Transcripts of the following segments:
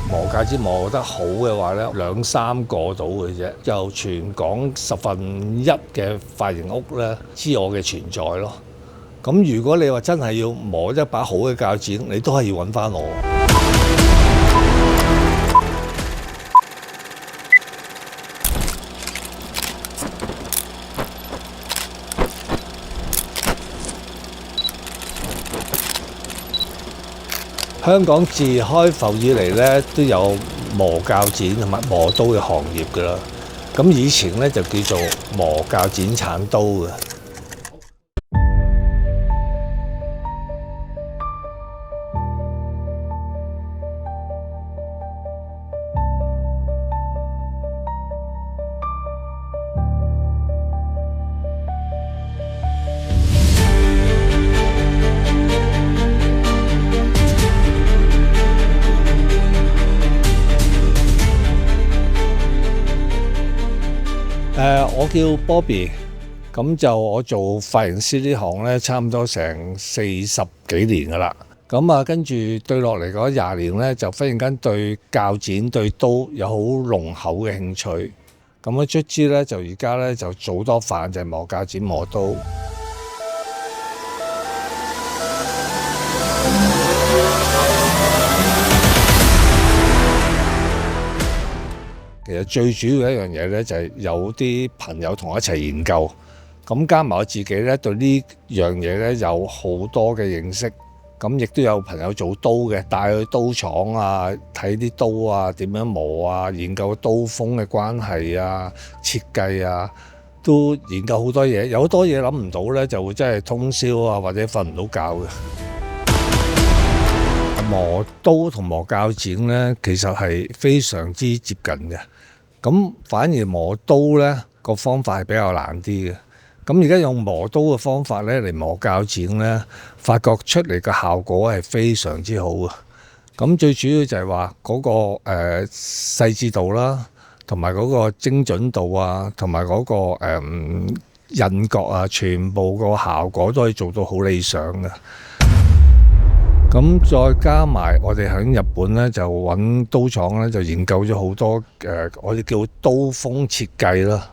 磨鉸剪磨得好嘅話呢，兩三個到嘅啫，就全港1/10嘅髮型屋呢知我嘅存在咯。咁如果你話真係要磨一把好嘅鉸剪，你都係要揾翻我。香港自開埠以嚟咧，都有磨鉸剪同埋磨刀嘅行業㗎啦。咁以前咧就叫做磨鉸剪鏟刀嘅。我叫 Bobby， 咁就我做髮型師呢行咧，差唔多成40幾年㗎啦。咁啊，跟住對落嚟嗰20年咧，就忽然間對鉸剪對刀有好濃厚嘅興趣。咁啊，卒之咧就而家咧就做多飯，就係磨鉸剪磨刀。其實最主要一樣嘢咧，就係有啲朋友同我一齊研究，咁加埋我自己咧對呢樣嘢咧有好多嘅認識，咁亦都有朋友做刀嘅，帶去刀廠啊，睇啲刀啊點樣磨啊，研究刀鋒嘅關係啊、設計啊，都研究好多嘢。有好多嘢諗唔到咧，就會真係通宵啊，或者瞓唔到覺嘅。磨刀同磨鉸剪咧，其實係非常之接近嘅。咁反而磨刀咧個方法係比較難啲嘅。咁而家用磨刀嘅方法咧嚟磨鉸剪咧，發覺出嚟嘅效果係非常之好嘅。咁最主要就係話嗰個細緻度啦，同埋嗰個精準度啊，同埋嗰個刃角啊，全部個效果都可以做到好理想嘅。咁再加埋我哋喺日本咧，就揾刀廠咧，就研究咗好多我哋叫刀鋒設計啦。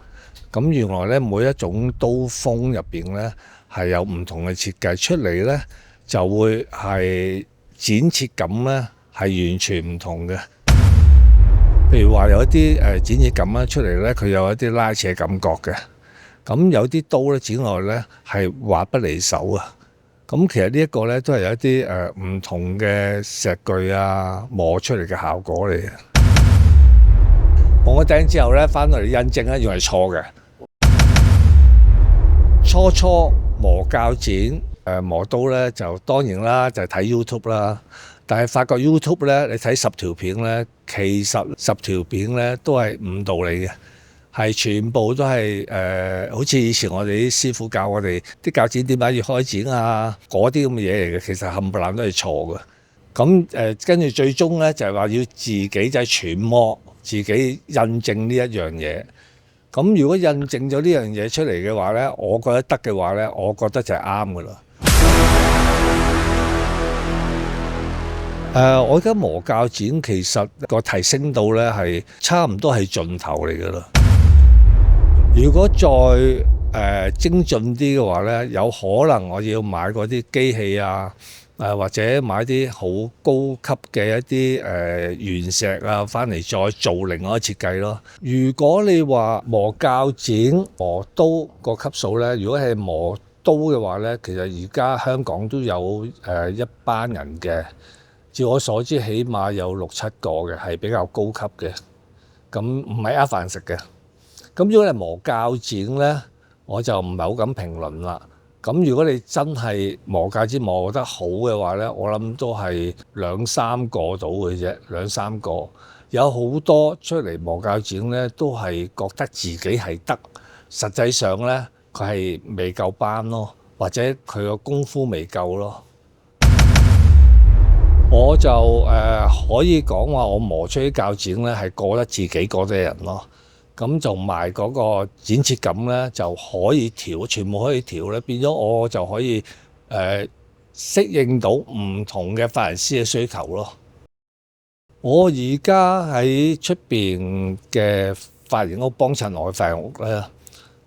咁原來咧每一種刀鋒入邊咧係有唔同嘅設計出嚟咧，就會係剪切感咧係完全唔同嘅。譬如話有一啲剪切感咧出嚟咧，佢有一啲拉扯感覺嘅。咁有啲刀咧剪落去咧係滑不離手啊！咁其實呢一個咧都係有一啲唔同嘅石具啊磨出嚟嘅效果嚟嘅。磨咗頂之後咧，翻到嚟印證咧，原來係錯嘅。初磨鉸剪磨刀咧，就當然啦，就係睇 YouTube 啦。但係發覺 YouTube 咧，你睇10條片咧，其實10條片咧都係誤導你嘅。係全部都係好似以前我哋啲師傅教我哋啲鉸剪點解要開剪啊，嗰啲咁嘅嘢嚟嘅，其實冚唪唥都係錯嘅。咁跟住最終咧就係話要自己就係揣摩，自己印證呢一樣嘢。咁如果印證咗呢樣嘢出嚟嘅話咧，我覺得得嘅話咧，我覺得就係啱㗎啦。我而家磨鉸剪其實個提升度咧係差唔多係盡頭嚟㗎啦。如果再精進啲嘅話咧，有可能我要買嗰啲機器啊，或者買啲好高級嘅一啲原石啊，翻嚟再做另外一個設計咯。如果你話磨鉸剪、磨刀個級數咧，如果係磨刀嘅話咧，其實而家香港都有一班人嘅，照我所知，起碼有6、7個嘅，係比較高級嘅，咁唔係呃飯食嘅。咁如果你磨鉸剪咧，我就唔係好敢評論啦。咁如果你真係磨鉸剪磨得好嘅話咧，我諗都係2、3個到嘅啫，2、3個。有好多出嚟磨鉸剪咧，都係覺得自己係得，實際上咧佢係未夠班咯，或者佢個功夫未夠咯。我就可以講話，我磨出啲鉸剪咧係過得自己嗰啲人咯。咁就埋嗰個剪切感咧就可以調，全部可以調咧，變咗我就可以適應到唔同嘅髮型師嘅需求咯。我而家喺出邊嘅髮型屋幫襯我嘅髮型屋咧，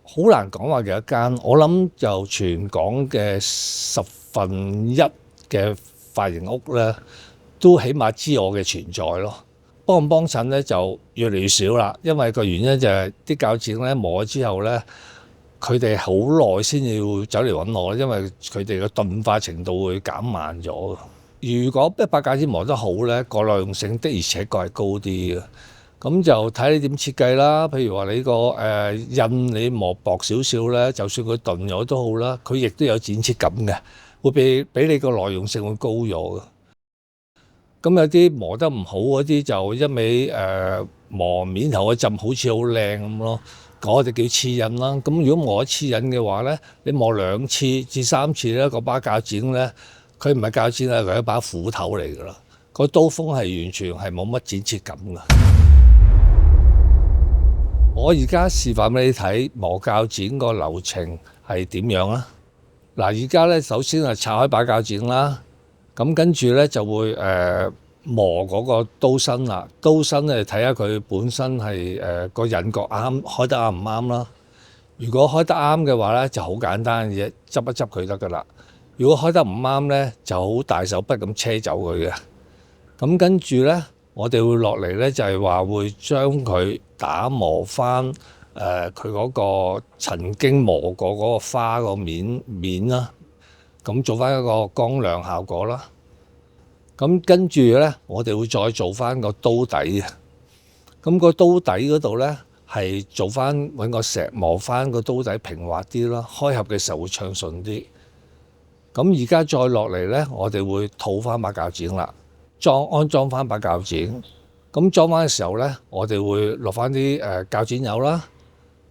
好難講話幾多間。我諗就全港嘅1/10嘅髮型屋咧，都起碼知我嘅存在咯。幫襯咧就越嚟越少啦，因為個原因就係啲鉸剪咧磨咗之後咧，佢哋好耐先至會走嚟揾我，因為佢哋嘅鈍化程度會減慢咗。如果一把鉸剪磨得好咧，個耐用性的而且確係高啲嘅。咁就睇你點設計啦。譬如話你個印你磨薄少少咧，就算佢鈍咗都好啦，佢亦都有剪切感嘅，會比你個耐用性會高咗嘅。咁有啲磨得唔好嗰啲就一味磨面頭嗰陣好似好靚咁咯，我哋叫刺印啦。咁如果磨咗刺印嘅話咧，你磨2次至3次咧，嗰把鉸剪咧，佢唔係鉸剪啦，佢係一把斧頭嚟㗎啦。個刀鋒係完全係冇乜剪切感㗎。我而家示範俾你睇磨鉸剪個流程係點樣啦。嗱，而家咧首先係拆開把鉸剪啦。咁跟住咧就會磨嗰個刀身啦。刀身咧睇下佢本身係個引角開得啱唔啱啦。如果開得啱嘅話咧，就好簡單嘅嘢，執一執佢得噶啦。如果開得唔啱咧，就好大手筆咁車走佢嘅。咁跟住咧，我哋會落嚟咧，就係話會將佢打磨翻佢嗰個曾經磨過嗰個花個面啦。咁做翻一個光亮效果啦。咁跟住咧，我哋會再做翻個刀底嘅。咁個刀底嗰度咧，係做翻揾個石磨翻個刀底平滑啲啦，開合嘅時候會暢順啲。咁而家再落嚟咧，我哋會套翻把鉸剪啦，安裝翻把鉸剪。咁裝翻嘅時候咧，我哋會落翻啲鉸剪油啦。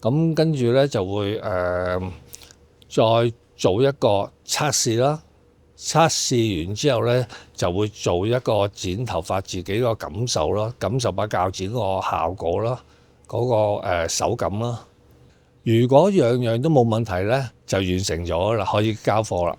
咁跟住咧就會再做一個測試啦，測試完之後咧就會做一個剪頭髮自己個感受啦，感受把鉸剪個效果啦，嗰個手感啦。如果樣樣都冇問題咧，就完成咗啦，可以交貨啦。